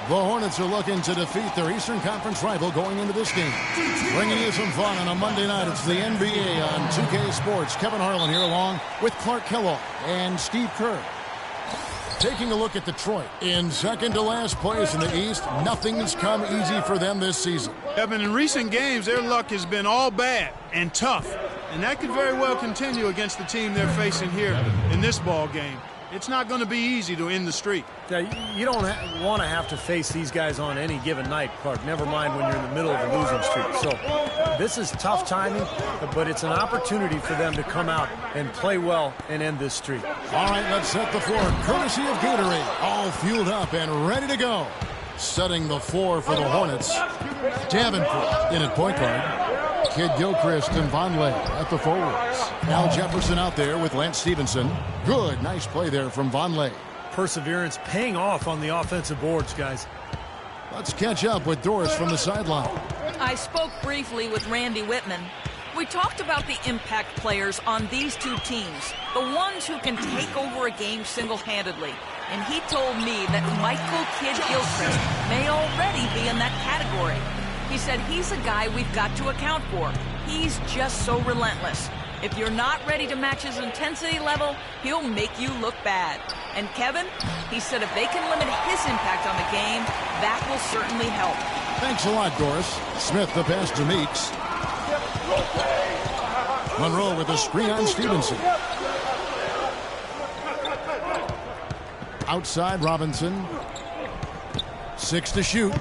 The Hornets are looking to defeat their Eastern Conference rival going into this game. Bringing you some fun on a Monday night, it's the NBA on 2K Sports. Kevin Harlan here along with Clark Kellogg and Steve Kerr. Taking a look at Detroit in second to last place in the East. Nothing's come easy for them this season. Evan, in recent games, their luck has been all bad and tough. And that could very well continue against the team they're facing here in this ball game. It's not going to be easy to end the streak. Yeah, you don't want to have to face these guys on any given night, Clark. Never mind when you're in the middle of a losing streak. So this is tough timing, but it's an opportunity for them to come out and play well and end this streak. All right, let's set the floor. Courtesy of Gatorade. All fueled up and ready to go. Setting the floor for the Hornets. Davenport in at point guard. Kid Gilchrist and Vonleh at the forwards. Al Jefferson out there with Lance Stevenson. Good, nice play there from Vonleh. Perseverance paying off on the offensive boards, guys. Let's catch up with Doris from the sideline. I spoke briefly with Randy Whitman. We talked about the impact players on these two teams, the ones who can take over a game single-handedly. And he told me that Michael Kidd Gilchrist may already be in that category. He said he's a guy we've got to account for. He's just so relentless. If you're not ready to match his intensity level, he'll make you look bad. And Kevin, he said if they can limit his impact on the game, that will certainly help. Thanks a lot, Doris. Smith the pass to Meeks. Monroe with a screen on Stevenson. Outside Robinson. 6 to shoot.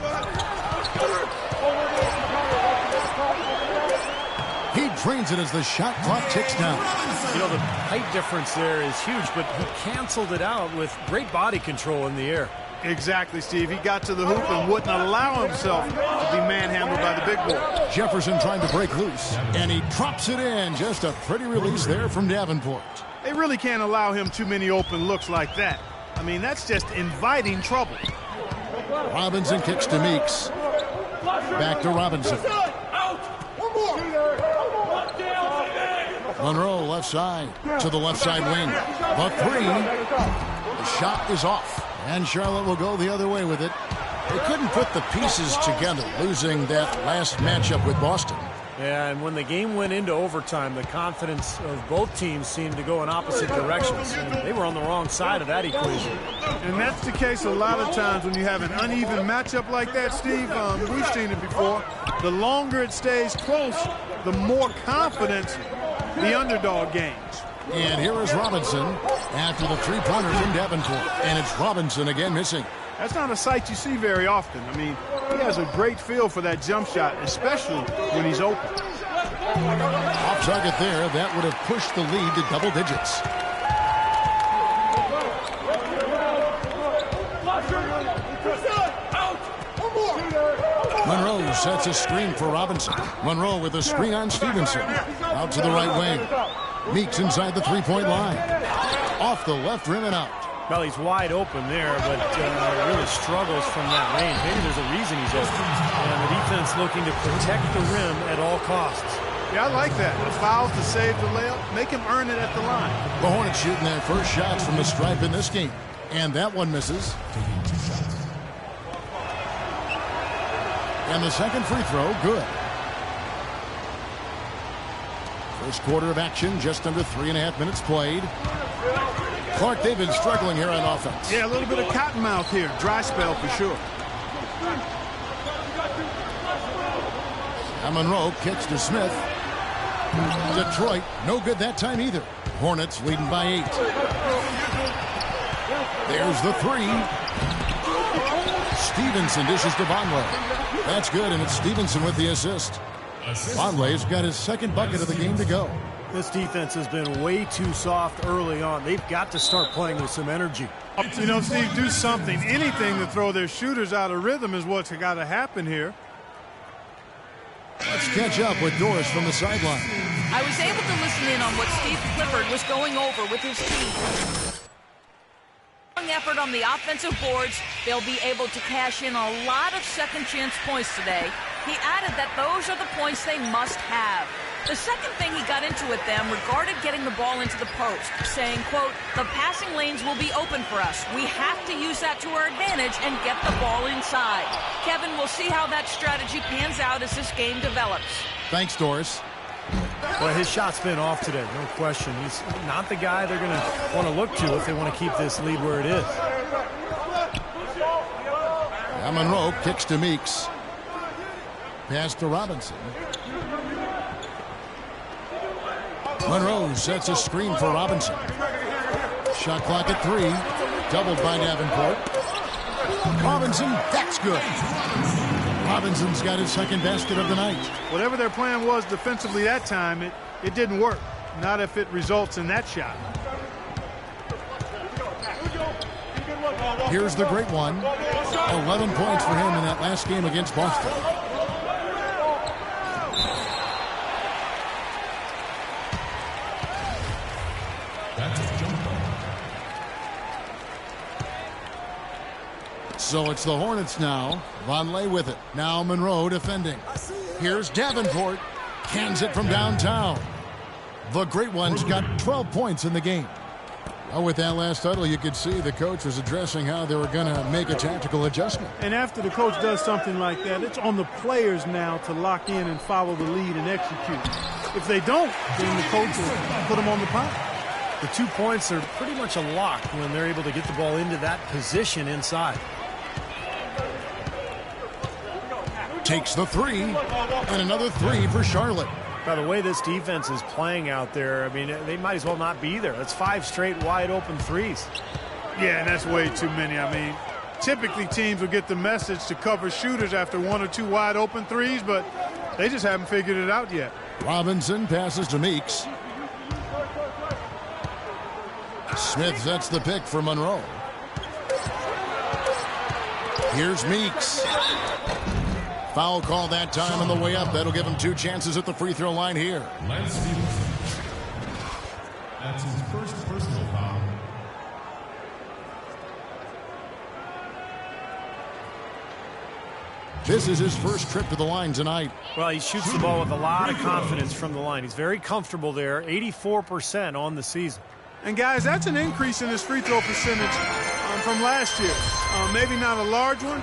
He drains it as the shot clock ticks down. You know, the height difference there is huge, but he canceled it out with great body control in the air. Exactly, Steve. He got to the hoop and wouldn't allow himself to be manhandled by the big boy. Jefferson trying to break loose, and he drops it in. Just a pretty release there from Davenport. They really can't allow him too many open looks like that. I mean, that's just inviting trouble. Robinson kicks to Meeks. Back to Robinson. Monroe left side to the left side wing. The three. The shot is off. And Charlotte will go the other way with it. They couldn't put the pieces together, losing that last matchup with Boston. Yeah, and when the game went into overtime, the confidence of both teams seemed to go in opposite directions. And they were on the wrong side of that equation. And that's the case a lot of times when you have an uneven matchup like that, Steve. We've seen it before. The longer it stays close, the more confidence the underdog gains. And here is Robinson after the three-pointer from Davenport. And it's Robinson again missing. That's not a sight you see very often. I mean, he has a great feel for that jump shot, especially when he's open. Off target there. That would have pushed the lead to double digits. Monroe sets a screen for Robinson. Monroe with a screen on Stevenson. Out to the right wing. Meeks inside the three-point line. Off the left rim and out. Well, he's wide open there, but really struggles from that range. Maybe there's a reason he's open. And the defense looking to protect the rim at all costs. Yeah, I like that. The foul to save the layup. Make him earn it at the line. The Hornets shooting their first shots from the stripe in this game. And that one misses. And the second free throw, good. First quarter of action, just under 3.5 minutes played. Clark, they've been struggling here on offense. Yeah, a little bit of cottonmouth here. Dry spell for sure. And Monroe kicks to Smith. Detroit, no good that time either. Hornets leading by 8. There's the three. Stevenson dishes to Vonleh. That's good, and it's Stevenson with the assist. Vonleh's got his second bucket of the game to go. This defense has been way too soft early on. They've got to start playing with some energy. You know, Steve, do something. Anything to throw their shooters out of rhythm is what's got to happen here. Let's catch up with Doris from the sideline. I was able to listen in on what Steve Clifford was going over with his team. Effort on the offensive boards, they'll be able to cash in a lot of second chance points today. He added that those are the points they must have. The second thing he got into with them regarded getting the ball into the post, saying, quote, "The passing lanes will be open for us. We have to use that to our advantage and get the ball inside." Kevin, we'll see how that strategy pans out as this game develops. Thanks, Doris. Well, his shot's been off today, no question. He's not the guy they're going to want to look to if they want to keep this lead where it is. Now Monroe kicks to Meeks. Pass to Robinson. Monroe sets a screen for Robinson. Shot clock at 3. Doubled by Davenport. Robinson, that's good. Robinson's got his second basket of the night. Whatever their plan was defensively that time, it didn't work. Not if it results in that shot. Here's the great one. 11 points for him in that last game against Boston. So it's the Hornets now. Vonleh with it. Now Monroe defending. Here's Davenport. Cans it from downtown. The great one's got 12 points in the game. Well, with that last huddle, you could see the coach was addressing how they were going to make a tactical adjustment. And after the coach does something like that, it's on the players now to lock in and follow the lead and execute. If they don't, then the coach will put them on the pot. The 2 points are pretty much a lock when they're able to get the ball into that position inside. Takes the 3, and another 3 for Charlotte. By the way this defense is playing out there, I mean, they might as well not be there. That's 5 straight wide open threes. Yeah, and that's way too many. I mean, typically teams will get the message to cover shooters after 1 or 2 wide open threes, but they just haven't figured it out yet. Robinson passes to Meeks. Smith sets the pick for Monroe. Here's Meeks. Foul call that time on the way up. That'll give him 2 chances at the free throw line here. Lance Stevenson. That's his first personal foul. This is his first trip to the line tonight. Well, he shoots the ball with a lot of confidence from the line. He's very comfortable there, 84% on the season. And, guys, that's an increase in his free throw percentage from last year. Maybe not a large one,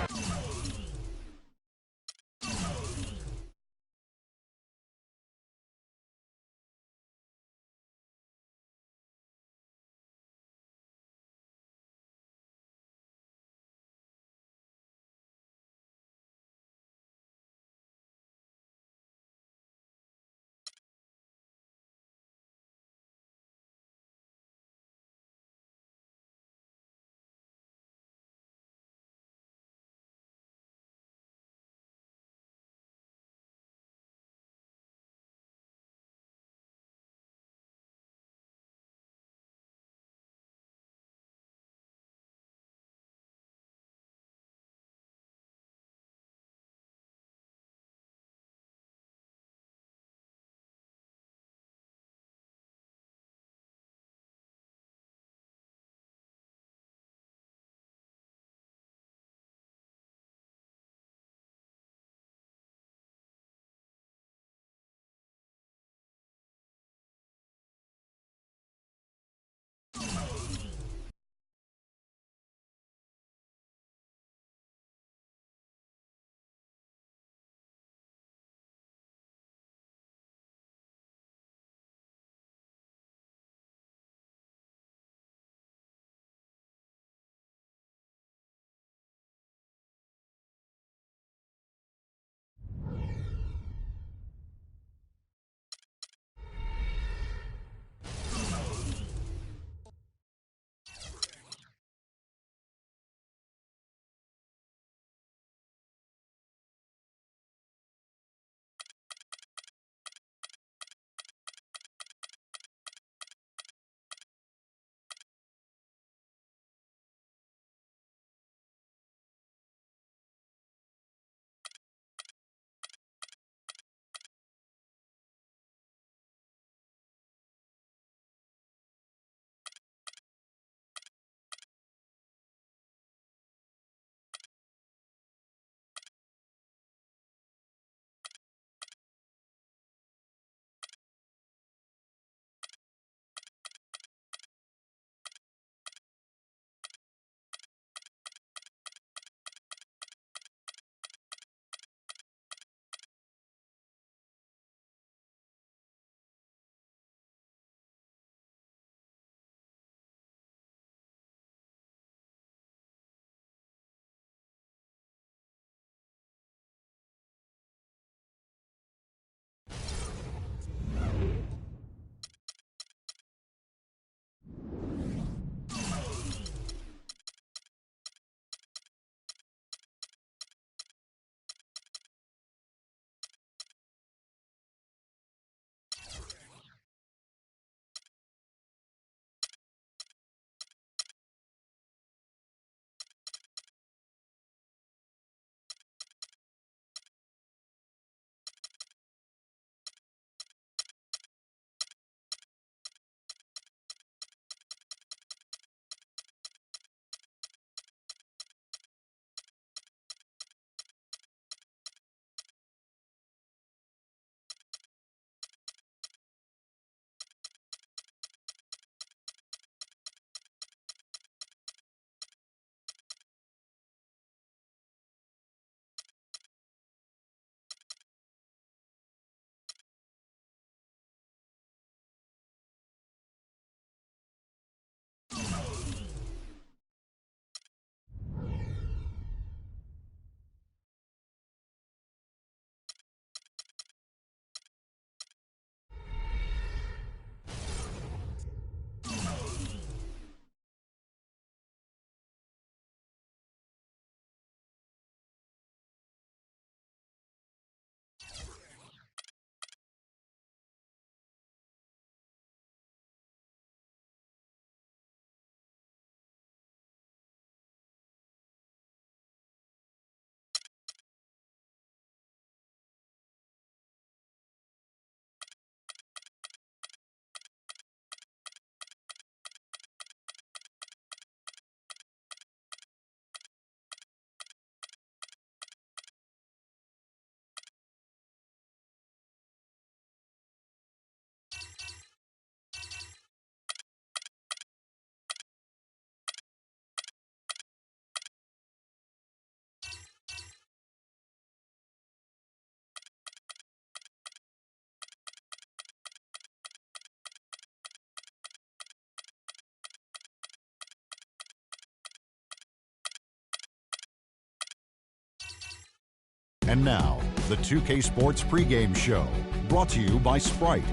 And now, the 2K Sports pregame show, brought to you by Sprite.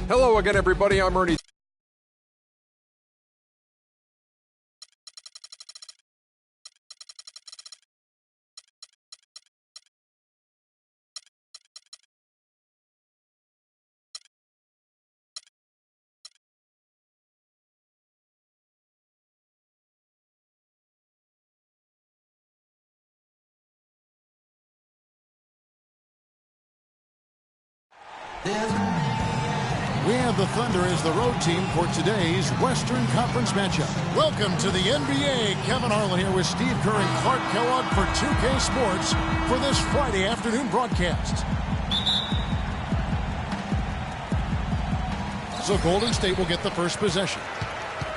Hello again, everybody. I'm Ernie. We have the Thunder as the road team for today's Western Conference matchup. Welcome to the NBA. Kevin Harlan here with Steve Kerr and Clark Kellogg for 2K Sports for this Friday afternoon broadcast. So Golden State will get the first possession.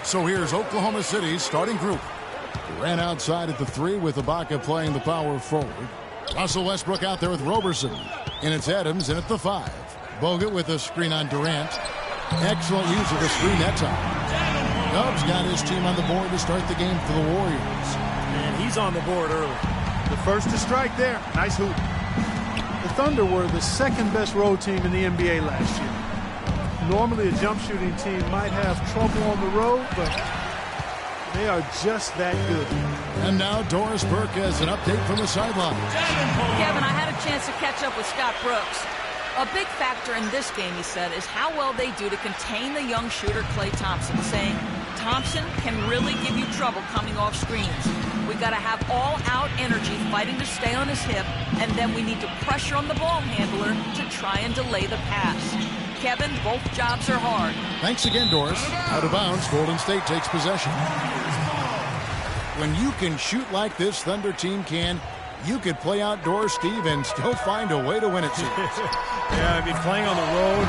So here's Oklahoma City's starting group. Durant outside at the 3 with Ibaka playing the power forward. Russell Westbrook out there with Roberson. And it's Adams in at the 5. Bogut with a screen on Durant. Excellent use of the screen that time. Dubs got his team on the board to start the game for the Warriors. And he's on the board early. The first to strike there. Nice hoop. The Thunder were the second best road team in the NBA last year. Normally a jump shooting team might have trouble on the road, but they are just that good. And now Doris Burke has an update from the sideline. Kevin, I had a chance to catch up with Scott Brooks. A big factor in this game, he said, is how well they do to contain the young shooter Klay Thompson, saying Thompson can really give you trouble coming off screens. We got to have all-out energy fighting to stay on his hip, and then we need to pressure on the ball handler to try and delay the pass. Kevin, both jobs are hard. Thanks again, Doris. Out of bounds, Golden State takes possession. When you can shoot like this Thunder team can, you could play outdoors, Steve, and still find a way to win it. Yeah, I mean, playing on the road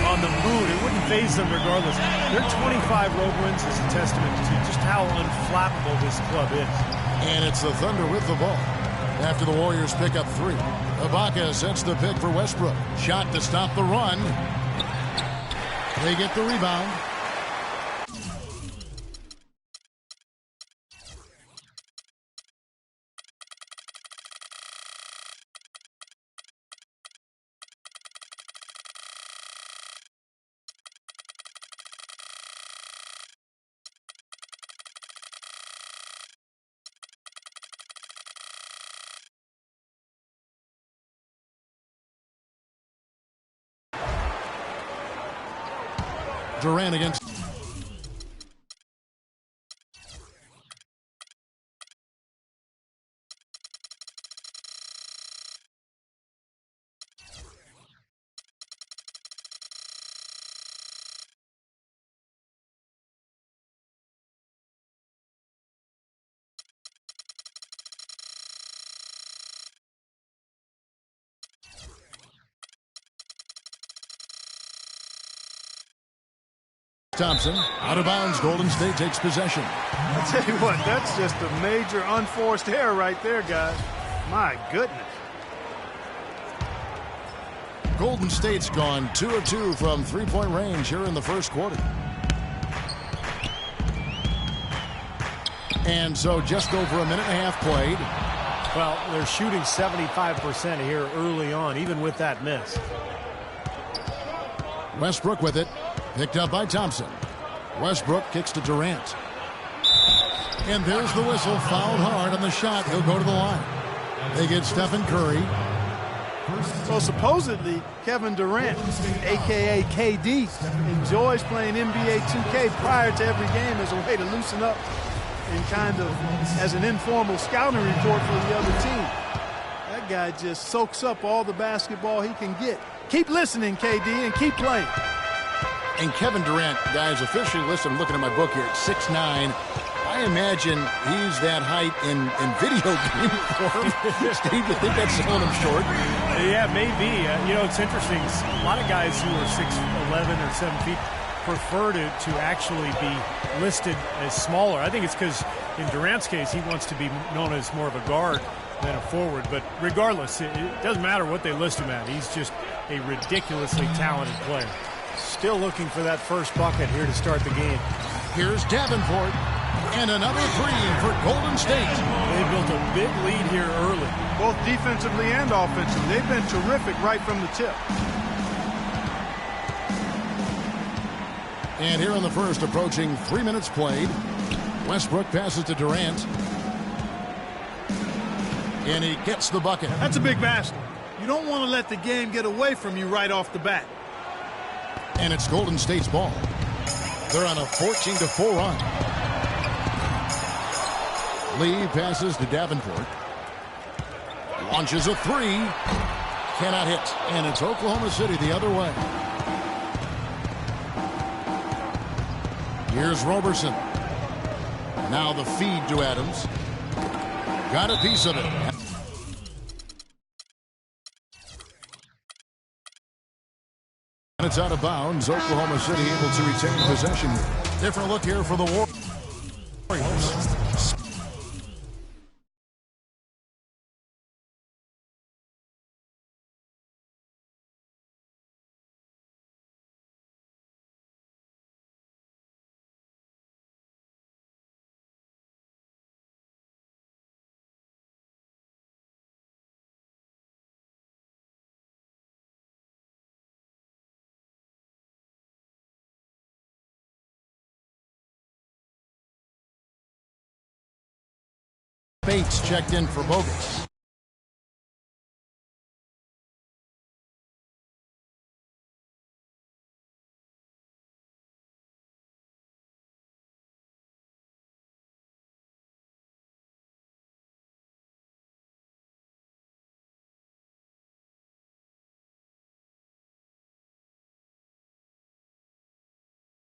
on the mood, it wouldn't faze them regardless. Their 25 road wins is a testament to just how unflappable this club is. And it's the Thunder with the ball. After the Warriors pick up 3. Ibaka sets the pick for Westbrook. Shot to stop the run. They get the rebound. Durant against. Thompson, out of bounds. Golden State takes possession. I tell you what, that's just a major unforced error right there, guys. My goodness. Golden State's gone 2 of 2 from three-point range here in the first quarter. And so just over a minute and a half played. Well, they're shooting 75% here early on, even with that miss. Westbrook with it. Picked up by Thompson. Westbrook kicks to Durant. And there's the whistle. Fouled hard on the shot. He'll go to the line. They get Stephen Curry. So supposedly, Kevin Durant, a.k.a. KD, enjoys playing NBA 2K prior to every game as a way to loosen up and kind of as an informal scouting report for the other team. That guy just soaks up all the basketball he can get. Keep listening, KD, and keep playing. And Kevin Durant, guys, officially listed, I'm looking at my book here, at 6'9". I imagine he's that height in video game form. Steve, you think that's selling him short? Yeah, maybe. You know, it's interesting. A lot of guys who are 6'11" or 7 feet prefer to actually be listed as smaller. I think it's because in Durant's case, he wants to be known as more of a guard than a forward. But regardless, it doesn't matter what they list him at. He's just a ridiculously talented player. Still looking for that first bucket here to start the game. Here's Davenport. And another three for Golden State. They built a big lead here early. Both defensively and offensively. They've been terrific right from the tip. And here in the first, approaching 3 minutes played. Westbrook passes to Durant. And he gets the bucket. That's a big basket. You don't want to let the game get away from you right off the bat. And it's Golden State's ball. They're on a 14-4 run. Lee passes to Davenport. Launches a three. Cannot hit. And it's Oklahoma City the other way. Here's Roberson. Now the feed to Adams. Got a piece of it. And it's out of bounds. Oklahoma City able to retain possession. Different look here for the Warriors. Bates checked in for Bogus.